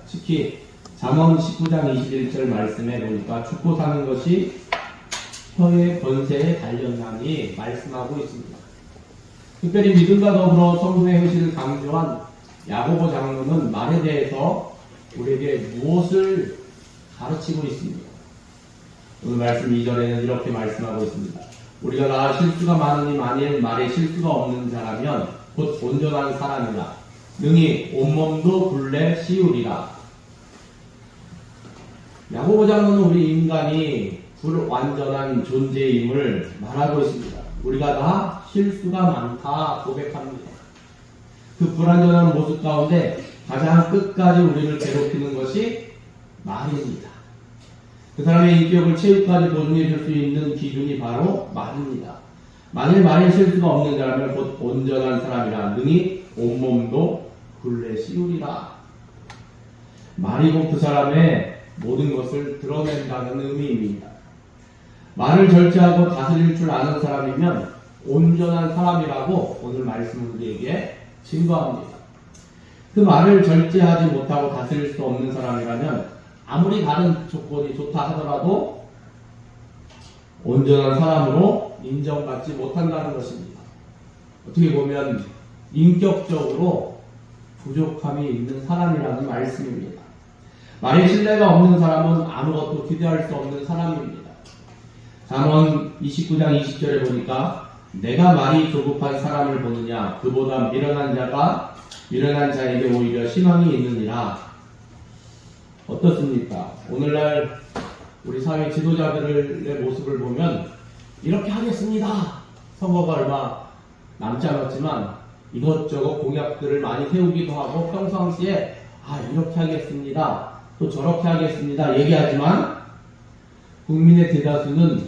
특히 잠언 19장 21절 말씀에 보니까 죽고 사는 것이 혀의 권세에 달렸나니 말씀하고 있습니다. 특별히 믿음과 더불어 성도의 행실을 강조한 야고보 장로는 말에 대해서 우리에게 무엇을 가르치고 있습니다. 오늘 말씀 2절에는 이렇게 말씀하고 있습니다. 우리가 나 실수가 많으니 만일 말에 실수가 없는 자라면 곧 온전한 사람이라 능히 온몸도 굴레 씌우리라. 야고보 장로는 우리 인간이 불완전한 존재임을 말하고 있습니다. 우리가 다 실수가 많다 고백합니다. 그 불완전한 모습 가운데 가장 끝까지 우리를 괴롭히는 것이 말입니다. 그 사람의 인격을 최후까지 보증해 줄 수 있는 기준이 바로 말입니다. 만일 말에 실수가 없는 자라면 곧 온전한 사람이라 능히 온몸도 굴레 씌우리라. 말이 곧 그 사람의 모든 것을 드러낸다는 의미입니다. 말을 절제하고 다스릴 줄 아는 사람이면 온전한 사람이라고 오늘 말씀은 우리에게 증거합니다. 그 말을 절제하지 못하고 다스릴 수 없는 사람이라면 아무리 다른 조건이 좋다 하더라도 온전한 사람으로 인정받지 못한다는 것입니다. 어떻게 보면 인격적으로 부족함이 있는 사람이라는 말씀입니다. 말에 신뢰가 없는 사람은 아무것도 기대할 수 없는 사람입니다. 잠언 29장 20절에 보니까 내가 말이 조급한 사람을 보느냐 그보다 미련한 자에게 오히려 희망이 있느니라. 어떻습니까? 오늘날 우리 사회 지도자들의 모습을 보면 이렇게 하겠습니다. 선거가 얼마 남지 않았지만 이것저것 공약들을 많이 세우기도 하고 평상시에 이렇게 하겠습니다. 또 저렇게 하겠습니다. 얘기하지만 국민의 대다수는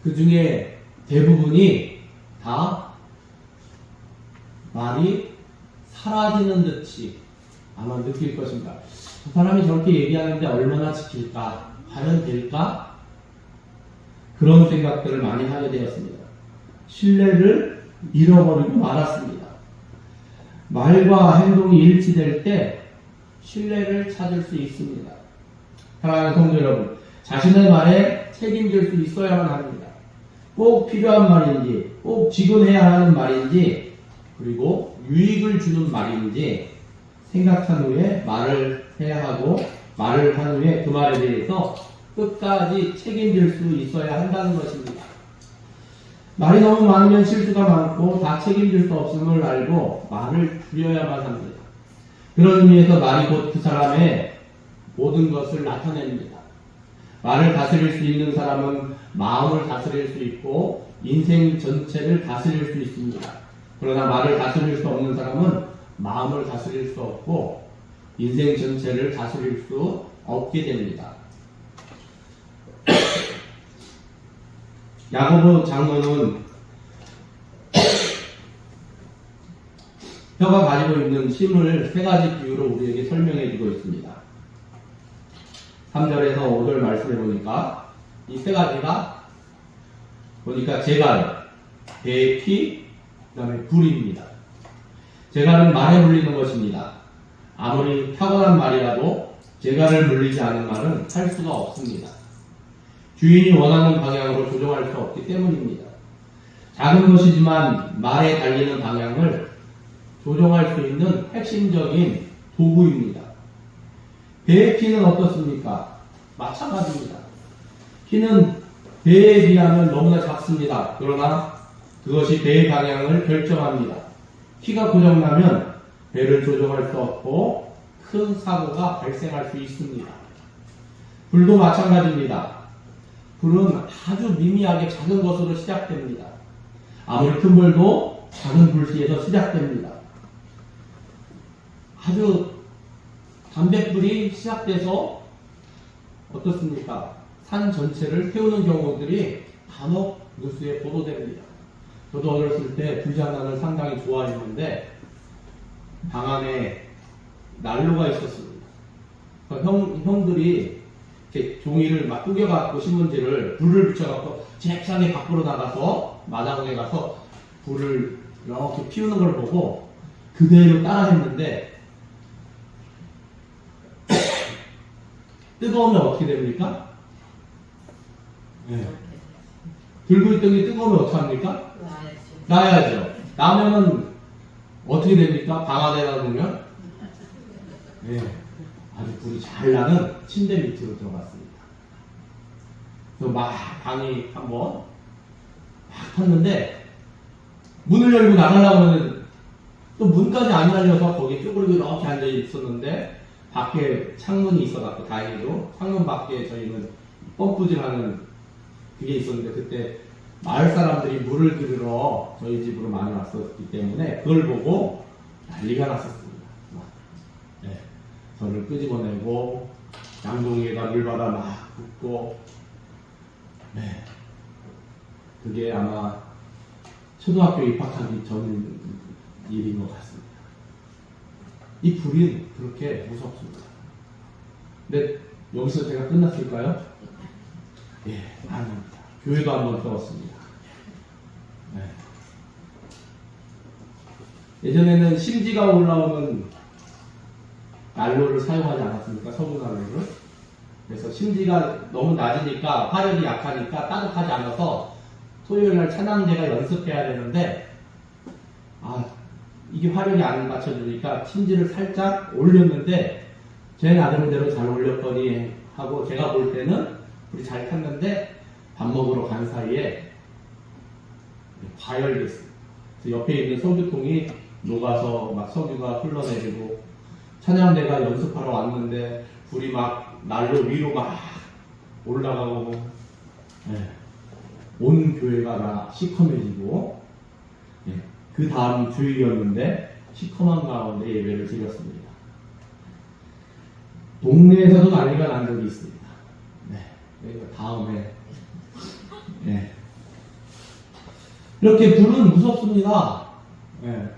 그 중에 대부분이 다 말이 사라지는 듯이 아마 느낄 것입니다. 저 사람이 저렇게 얘기하는데 얼마나 지킬까? 과연 될까? 그런 생각들을 많이 하게 되었습니다. 신뢰를 잃어버리고 말았습니다. 말과 행동이 일치될 때 신뢰를 찾을 수 있습니다. 사랑하는 성도 여러분, 자신의 말에 책임질 수 있어야만 합니다. 꼭 필요한 말인지, 꼭 지금 해야 하는 말인지, 그리고 유익을 주는 말인지 생각한 후에 말을 해야 하고, 말을 한 후에 그 말에 대해서 끝까지 책임질 수 있어야 한다는 것입니다. 말이 너무 많으면 실수가 많고 다 책임질 수 없음을 알고 말을 줄여야만 합니다. 그런 의미에서 말이 곧 그 사람의 모든 것을 나타냅니다. 말을 다스릴 수 있는 사람은 마음을 다스릴 수 있고 인생 전체를 다스릴 수 있습니다. 그러나 말을 다스릴 수 없는 사람은 마음을 다스릴 수 없고 인생 전체를 다스릴 수 없게 됩니다. 야고보 장로는 혀가 가지고 있는 힘을 세 가지 비유로 우리에게 설명해 주고 있습니다. 3절에서 5절 말씀해 보니까 이 세 가지가 보니까 재갈, 배피, 그 다음에 불입니다. 재갈은 말에 물리는 것입니다. 아무리 탁월한 말이라도 재갈을 물리지 않은 말은 할 수가 없습니다. 주인이 원하는 방향으로 조정할 수 없기 때문입니다. 작은 것이지만 말에 달리는 방향을 조정할 수 있는 핵심적인 도구입니다. 배의 키는 어떻습니까? 마찬가지입니다. 키는 배에 비하면 너무나 작습니다. 그러나 그것이 배의 방향을 결정합니다. 키가 고장나면 배를 조정할 수 없고 큰 사고가 발생할 수 있습니다. 불도 마찬가지입니다. 불은 아주 미미하게 작은 것으로 시작됩니다. 아무리 큰 불도 작은 불씨에서 시작됩니다. 아주 담뱃불이 시작돼서 어떻습니까? 산 전체를 태우는 경우들이 간혹 뉴스에 보도됩니다. 저도 어렸을 때 불장난을 상당히 좋아했는데 방 안에 난로가 있었습니다. 형들이 이렇게 종이를 막 구겨갖고 신문지를 불을 붙여갖고 잽싸게 밖으로 나가서 마당에 가서 불을 이렇게 피우는 걸 보고 그대로 따라했는데 뜨거우면 어떻게 됩니까? 네. 들고 있던 게 뜨거우면 어떻게 합니까? 놔야죠. 나면은 어떻게 됩니까? 방 안에다 놓으면? 네. 아주 불이 잘 나는 침대 밑으로 들어갔습니다. 그래서 막 방이 한번 막 탔는데 문을 열고 나가려고 하면 또 문까지 안 열려서 거기 쪼그리고 이렇게 앉아 있었는데 밖에 창문이 있어갖고 다행히도 창문 밖에 저희는 펌프질하는 그게 있었는데 그때 마을 사람들이 물을 들으러 저희 집으로 많이 왔었기 때문에 그걸 보고 난리가 났었습니다. 네. 저를 끄집어내고 양동이에다 물 받아 막 붓고 네. 그게 아마 초등학교 입학하기 전 일인 것 같습니다. 이 불이 그렇게 무섭습니다. 근데 여기서 제가 끝났을까요? 예, 아닙니다. 교회도 한번 들었습니다. 네. 예전에는 심지가 올라오는 난로를 사용하지 않았습니까? 석유 난로를. 그래서 심지가 너무 낮으니까 화력이 약하니까 따뜻하지 않아서 토요일날 찬양대가 연습해야 되는데 이게 화력이 안 받쳐주니까 심지를 살짝 올렸는데 제 나름대로 잘 올렸더니 하고 제가 볼 때는 불이 잘 탔는데 밥 먹으러 간 사이에 과열됐어요. 옆에 있는 석유통이 녹아서 막 석유가 흘러내리고 찬양대가 연습하러 왔는데 불이 막 난로 위로 막 올라가고 네. 온 교회가 다 시커매지고 네. 그 다음 주일이었는데 시커먼 가운데 예배를 드렸습니다. 동네에서도 난리가 난 적이 있습니다. 네. 그러니까 다음에 네. 이렇게 불은 무섭습니다. 네.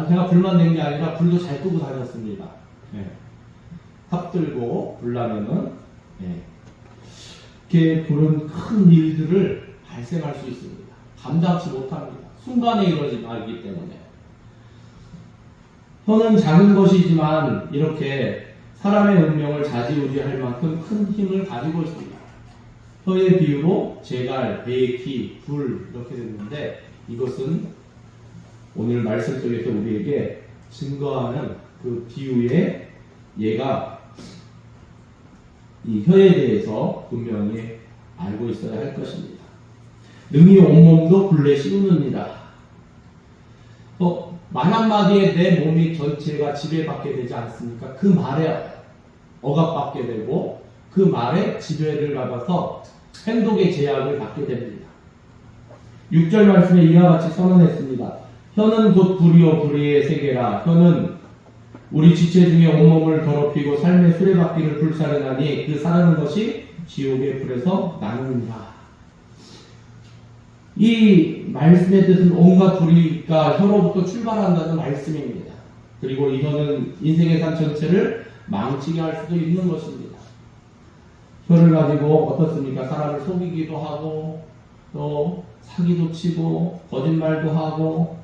제가 불만 낸 게 아니라 불도 잘 끄고 다녔습니다. 네. 탑 들고 불 나면은 네. 이렇게 불은 큰 일들을 발생할 수 있습니다. 감당치 못합니다. 순간에 이루어지기 때문에. 혀는 작은 것이지만 이렇게 사람의 운명을 좌지우지할 만큼 큰 힘을 가지고 있습니다. 혀의 비유로 제갈, 배기, 불 이렇게 됐는데 이것은 오늘 말씀 속에서 우리에게 증거하는 그 비유의 예가 이 혀에 대해서 분명히 알고 있어야 할 것입니다. 능히 온몸도 불에 씌우느니라. 말 한마디에 내 몸이 전체가 지배받게 되지 않습니까? 그 말에 억압받게 되고 그 말에 지배를 받아서 행동의 제약을 받게 됩니다. 6절 말씀에 이와 같이 선언했습니다. 혀는 곧 불이요 불의의 세계라. 혀는 우리 지체 중에 온몸을 더럽히고 삶의 수레바퀴를 불사르나니 그 사르는 것이 지옥의 불에서 나느니라. 이 말씀의 뜻은 온갖 불의가 혀로부터 출발한다는 말씀입니다. 그리고 이 혀는 인생의 삶 전체를 망치게 할 수도 있는 것입니다. 혀를 가지고 어떻습니까? 사람을 속이기도 하고 또 사기도 치고 거짓말도 하고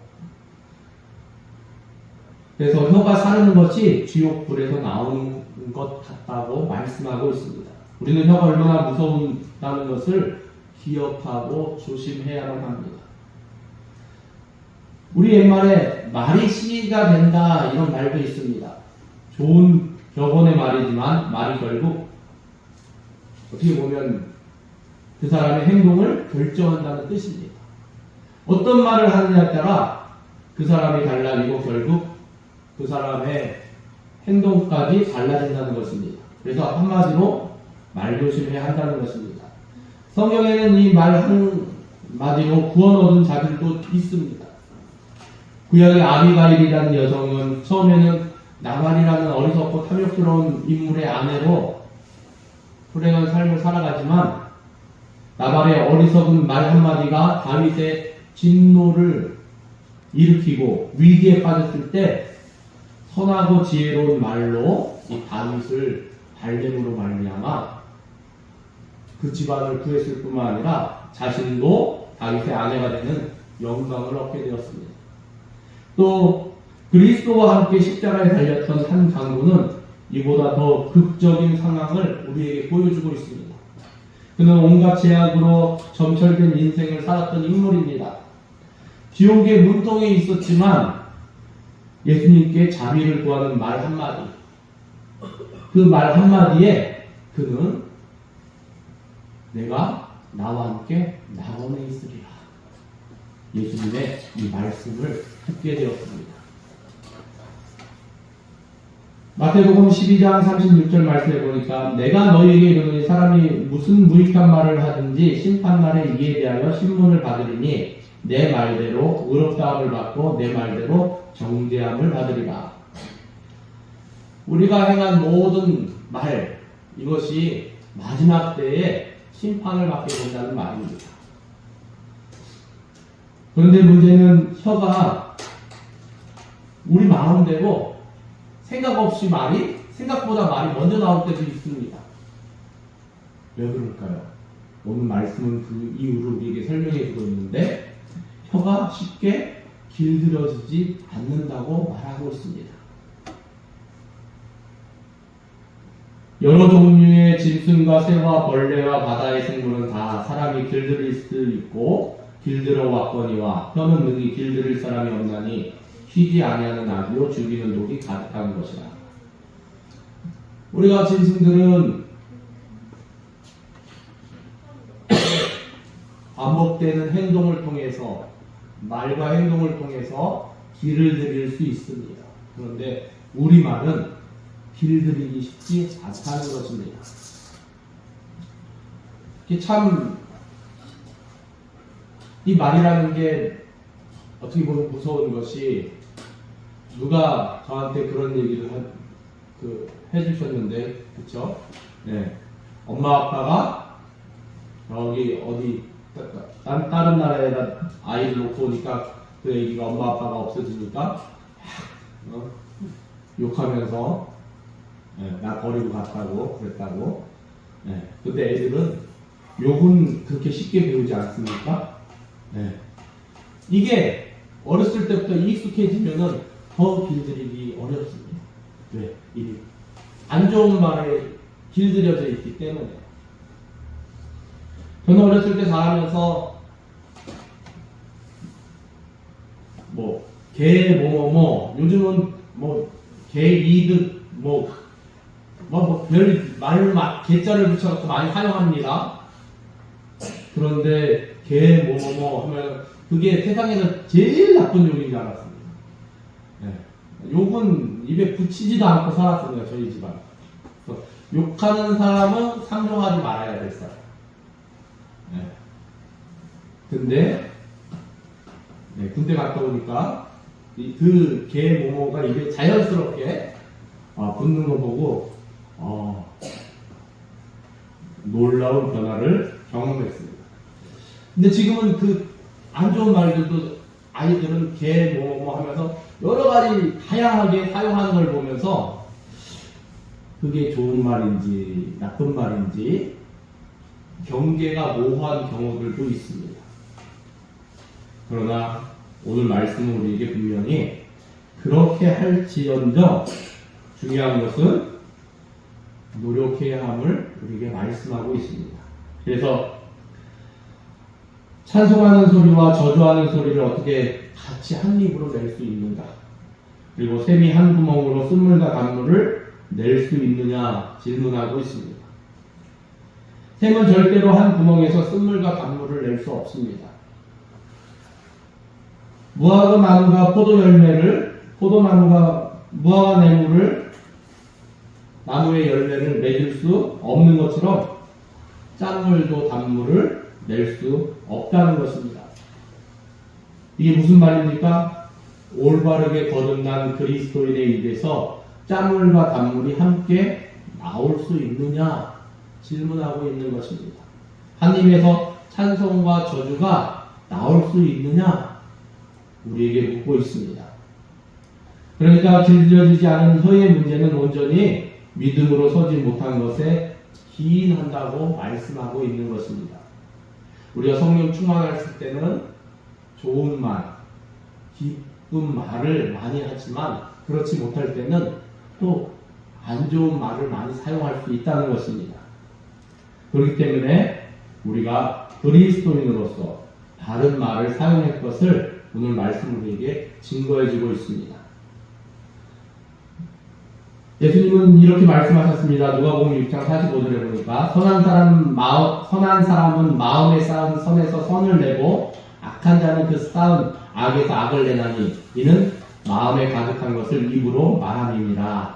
그래서 혀가 사르는 것이 지옥불에서 나오는 것 같다고 말씀하고 있습니다. 우리는 혀가 얼마나 무서운다는 것을 기억하고 조심해야만 합니다. 우리 옛말에 말이 시가 된다 이런 말도 있습니다. 좋은 격언의 말이지만 말이 결국 어떻게 보면 그 사람의 행동을 결정한다는 뜻입니다. 어떤 말을 하느냐에 따라 그 사람이 달라지고 결국 그 사람의 행동까지 달라진다는 것입니다. 그래서 한마디로 말조심해야 한다는 것입니다. 성경에는 이 말 한마디로 구원 얻은 자들도 있습니다. 구약의 아비가일이라는 여성은 처음에는 나발이라는 어리석고 탐욕스러운 인물의 아내로 불행한 삶을 살아가지만 나발의 어리석은 말 한마디가 다윗의 진노를 일으키고 위기에 빠졌을 때 선하고 지혜로운 말로 이 다윗을 발됨으로 말미암아 그 집안을 구했을 뿐만 아니라 자신도 다윗의 아내가 되는 영광을 얻게 되었습니다. 또 그리스도와 함께 십자가에 달렸던 한 장군은 이보다 더 극적인 상황을 우리에게 보여주고 있습니다. 그는 온갖 제약으로 점철된 인생을 살았던 인물입니다. 지옥의 문턱에 있었지만 예수님께 자비를 구하는 말 한마디, 그 말 한마디에 그는 내가 나와 함께 낙원에 있으리라. 예수님의 이 말씀을 듣게 되었습니다. 마태복음 12장 36절 말씀해 보니까 내가 너희에게 이르노니 사람이 무슨 무익한 말을 하든지 심판날에 이에 대하여 신문을 받으리니 내 말대로 의롭다함을 받고 내 말대로 정죄함을 받으리라. 우리가 행한 모든 말, 이것이 마지막 때에 심판을 받게 된다는 말입니다. 그런데 문제는 혀가 우리 마음대로 생각 없이 생각보다 말이 먼저 나올 때도 있습니다. 왜 그럴까요? 오늘 말씀은 그 이유를 우리에게 설명해 주고 있는데, 혀가 쉽게 길들여지지 않는다고 말하고 있습니다. 여러 종류의 짐승과 새와 벌레와 바다의 생물은 다 사람이 길들일 수 있고 길들어 왔거니와 혀는 능히 길들일 사람이 없나니 쉬지 아니하는 악이요 죽이는 독이 가득한 것이라. 우리가 짐승들은 반복되는 행동을 통해서, 말과 행동을 통해서 길을 들일 수 있습니다. 그런데 우리 말은 길들이기 쉽지 않다는 것입니다. 이 말이라는 게 어떻게 보면 무서운 것이, 누가 저한테 그런 얘기를 해주셨는데, 그쵸? 네. 엄마 아빠가 여기 다른 나라에다 아이를 놓고 오니까 그 애기가 엄마 아빠가 없어지니까 욕하면서 나 버리고 갔다고 그랬다고. 근데 애들은 욕은 그렇게 쉽게 배우지 않습니까? 이게 어렸을 때부터 익숙해지면은 더 길들이기 어렵습니다. 왜? 이 안 좋은 말에 길들여져 있기 때문에. 저는 어렸을 때 자라면서 개 요즘은 개 이득 별 말을 개자를 붙여갖고 많이 사용합니다. 그런데 개 하면 그게 세상에서 제일 나쁜 욕인 줄 알았습니다. 욕은 입에 붙이지도 않고 살았습니다. 저희 집안. 욕하는 사람은 상종하지 말아야 될 사람. 근데 군대 갔다 오니까 그 개 모모가 입에 자연스럽게 붙는 거 보고 놀라운 변화를 경험했습니다. 근데 지금은 그 안 좋은 말들도 아이들은 개 모모 하면서 여러 가지 다양하게 사용하는 걸 보면서 그게 좋은 말인지 나쁜 말인지 경계가 모호한 경우들도 있습니다. 그러나 오늘 말씀은 우리에게 분명히 그렇게 할지언정 중요한 것은 노력해야 함을 우리에게 말씀하고 있습니다. 그래서 찬송하는 소리와 저주하는 소리를 어떻게 같이 한 입으로 낼 수 있는가? 그리고 샘이 한 구멍으로 쓴물과 간물을 낼 수 있느냐 질문하고 있습니다. 샘은 절대로 한 구멍에서 쓴물과 간물을 낼 수 없습니다. 무화과 나무가 무화과 나무의 열매를 맺을 수 없는 것처럼 짠물도 단물을 낼 수 없다는 것입니다. 이게 무슨 말입니까? 올바르게 거듭난 그리스도인의 입에서 짠물과 단물이 함께 나올 수 있느냐 질문하고 있는 것입니다. 한 입에서 찬송과 저주가 나올 수 있느냐 우리에게 묻고 있습니다. 그러니까 길들여지지 않은 혀의 문제는 온전히 믿음으로 서지 못한 것에 기인한다고 말씀하고 있는 것입니다. 우리가 성령 충만했을 때는 좋은 말, 기쁜 말을 많이 하지만 그렇지 못할 때는 또 안 좋은 말을 많이 사용할 수 있다는 것입니다. 그렇기 때문에 우리가 그리스도인으로서 바른 말을 사용할 것을 오늘 말씀 우리에게 증거해주고 있습니다. 예수님은 이렇게 말씀하셨습니다. 누가복음 6장 45절에 보니까 선한 사람은 마음에 쌓은 선에서 선을 내고 악한 자는 그 쌓은 악에서 악을 내나니 이는 마음에 가득한 것을 입으로 말함이니라.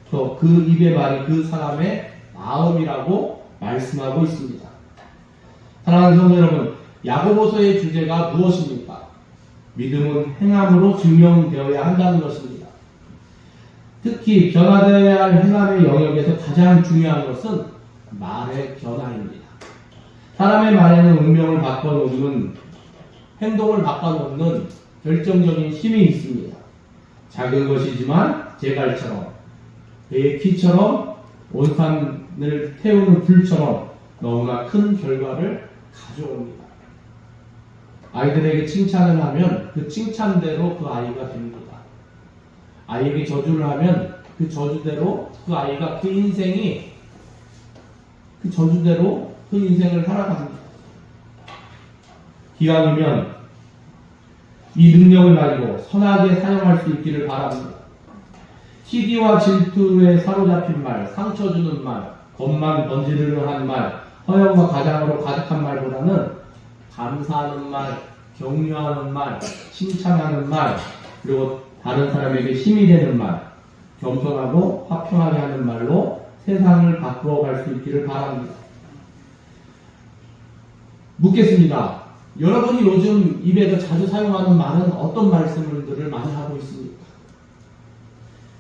그 입의 말이 그 사람의 마음이라고 말씀하고 있습니다. 사랑하는 성도 여러분, 야고보서의 주제가 무엇입니까? 믿음은 행함으로 증명되어야 한다는 것입니다. 특히 변화되어야 할 행함의 영역에서 가장 중요한 것은 말의 변화입니다. 사람의 말에는 운명을 바꿔놓는, 행동을 바꿔놓는 결정적인 힘이 있습니다. 작은 것이지만 제갈처럼, 배의 키처럼, 온 산을 태우는 불처럼 너무나 큰 결과를 가져옵니다. 아이들에게 칭찬을 하면 그 칭찬대로 그 아이가 됩니다. 아이에게 저주를 하면 그 저주대로 그 아이가 그 저주대로 그 인생을 살아갑니다. 기왕이면 이 능력을 가지고 선하게 사용할 수 있기를 바랍니다. 시기와 질투에 사로잡힌 말, 상처 주는 말, 겁만 번지르르 한 말, 허영과 가장으로 가득한 말보다는 감사하는 말, 격려하는 말, 칭찬하는 말, 그리고 다른 사람에게 힘이 되는 말, 겸손하고 화평하게 하는 말로 세상을 바꾸어갈 수 있기를 바랍니다. 묻겠습니다. 여러분이 요즘 입에서 자주 사용하는 말은 어떤 말씀들을 많이 하고 있습니까?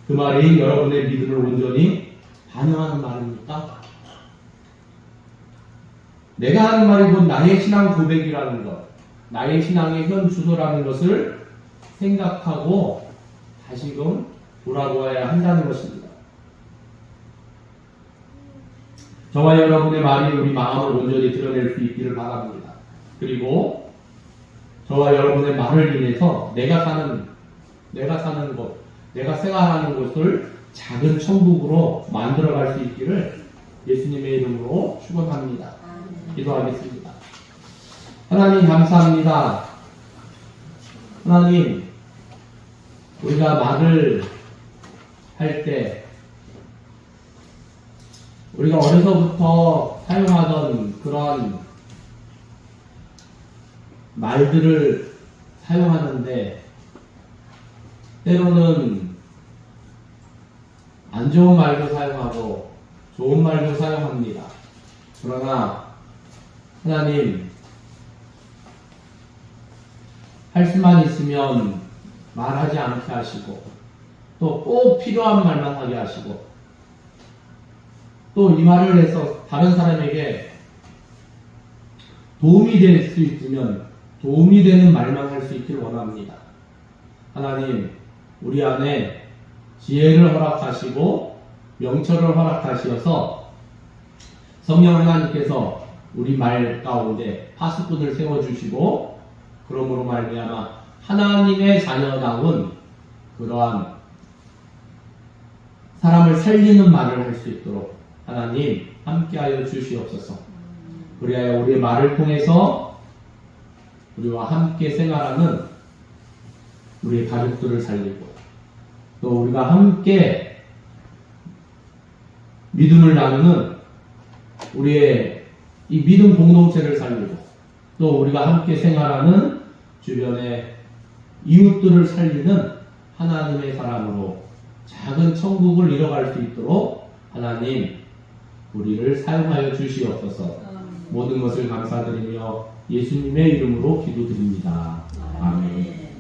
그 말이 여러분의 믿음을 온전히 반영하는 말입니까? 내가 하는 말이 곧 나의 신앙 고백이라는 것, 나의 신앙의 현 주소라는 것을 생각하고 다시금 돌아보아야 한다는 것입니다. 저와 여러분의 말이 우리 마음을 온전히 드러낼 수 있기를 바랍니다. 그리고 저와 여러분의 말을 인해서 내가 사는 곳, 내가 생활하는 곳을 작은 천국으로 만들어갈 수 있기를 예수님의 이름으로 축원합니다. 기도하겠습니다. 하나님 감사합니다. 하나님, 우리가 말을 할 때 우리가 어려서부터 사용하던 그런 말들을 사용하는데 때로는 안 좋은 말도 사용하고 좋은 말도 사용합니다. 그러나 하나님, 할 수만 있으면 말하지 않게 하시고 또 꼭 필요한 말만 하게 하시고 또 이 말을 해서 다른 사람에게 도움이 될 수 있으면 도움이 되는 말만 할 수 있기를 원합니다. 하나님, 우리 안에 지혜를 허락하시고 명철을 허락하시어서 성령 하나님께서 우리 말 가운데 파수꾼을 세워주시고 그러므로 말미암아 하나님의 자녀다운 그러한 사람을 살리는 말을 할 수 있도록 하나님 함께하여 주시옵소서. 그리하여 우리의 말을 통해서 우리와 함께 생활하는 우리의 가족들을 살리고 또 우리가 함께 믿음을 나누는 우리의 이 믿음 공동체를 살리고 또 우리가 함께 생활하는 주변의 이웃들을 살리는 하나님의 사람으로 작은 천국을 이뤄갈 수 있도록 하나님 우리를 사용하여 주시옵소서. 모든 것을 감사드리며 예수님의 이름으로 기도드립니다. 아멘.